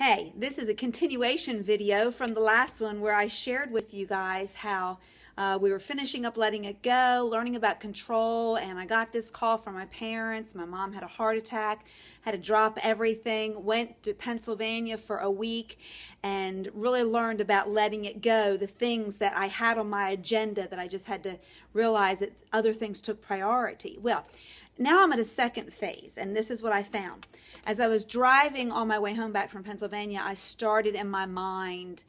Hey, this is a continuation video from the last one where I shared with you guys how we were finishing up letting it go, learning about control, and I got this call from my parents. My mom had a heart attack, had to drop everything, went to Pennsylvania for a week, and really learned about letting it go, the things that I had on my agenda that I just had to realize that other things took priority. Well, now I'm at a second phase, and this is what I found. As I was driving on my way home back from Pennsylvania, I started in my mind,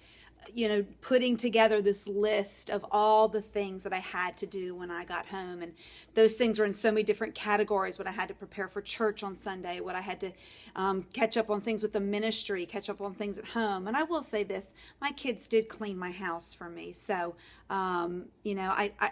putting together this list of all the things that I had to do when I got home. And those things were in so many different categories. What I had to prepare for church on Sunday, what I had to catch up on things with the ministry, catch up on things at home. And I will say this, my kids did clean my house for me. So, I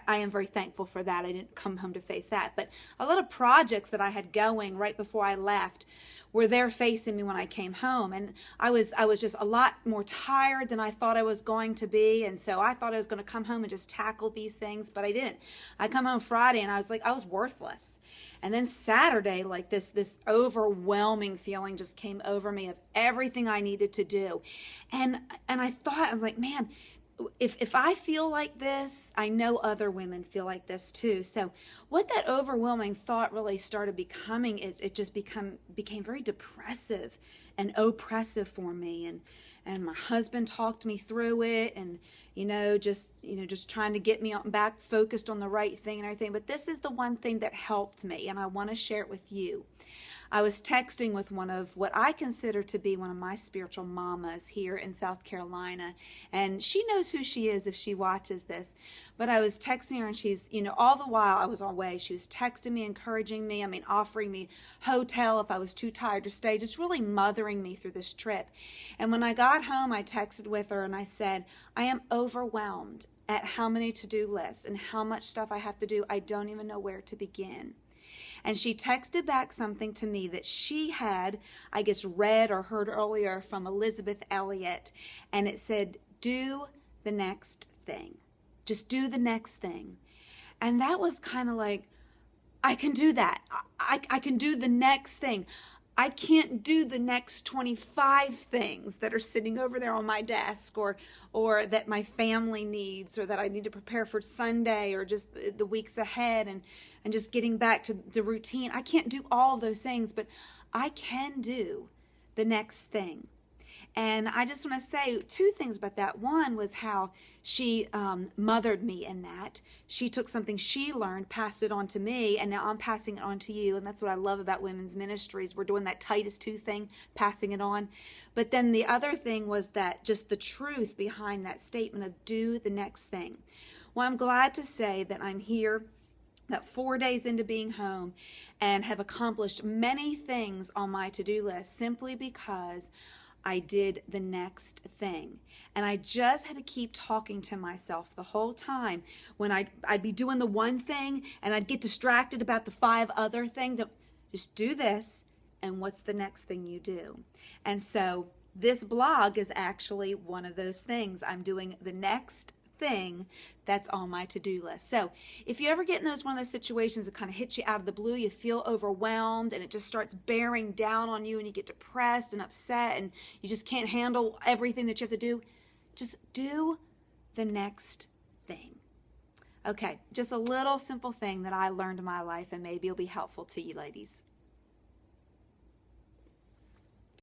am very thankful for that. I didn't come home to face that. But a lot of projects that I had going right before I left were there facing me when I came home, and I was just a lot more tired than I thought I was going to be, and so I thought I was going to come home and just tackle these things, but I didn't. I come home Friday and I was worthless. And then Saturday, like this overwhelming feeling just came over me of everything I needed to do. And I was like, man, if I feel like this, I know other women feel like this too. So what that overwhelming thought really started becoming is it just became very depressive and oppressive for me. And my husband talked me through it, and just trying to get me back focused on the right thing and everything. But this is the one thing that helped me, and I want to share it with you. I was texting with one of what I consider to be one of my spiritual mamas here in South Carolina, and she knows who she is if she watches this. But I was texting her, and she's, all the while I was away, she was texting me, encouraging me, offering me hotel if I was too tired to stay, just really mothering me through this trip. And when I got home, I texted with her and I said, I am overwhelmed at how many to-do lists and how much stuff I have to do. I don't even know where to begin. And she texted back something to me that she had, I guess, read or heard earlier from Elizabeth Elliot. And it said, do the next thing. Just do the next thing. And that was kind of like, I can do that. I can do the next thing. I can't do the next 25 things that are sitting over there on my desk or that my family needs or that I need to prepare for Sunday or just the weeks ahead and just getting back to the routine. I can't do all of those things, but I can do the next thing. And I just want to say two things about that. One was how she mothered me in that. She took something she learned, passed it on to me, and now I'm passing it on to you. And that's what I love about women's ministries. We're doing that Titus 2 thing, passing it on. But then the other thing was that just the truth behind that statement of do the next thing. Well, I'm glad to say that I'm here about 4 days into being home and have accomplished many things on my to-do list simply because I did the next thing. And I just had to keep talking to myself the whole time when I'd be doing the one thing and I'd get distracted about the 5 other things. Just do this, and what's the next thing you do? And so this blog is actually one of those things. I'm doing the next thing that's on my to-do list. So if you ever get in one of those situations that kind of hits you out of the blue, you feel overwhelmed and it just starts bearing down on you and you get depressed and upset and you just can't handle everything that you have to do, just do the next thing. Okay, just a little simple thing that I learned in my life, and maybe it'll be helpful to you ladies.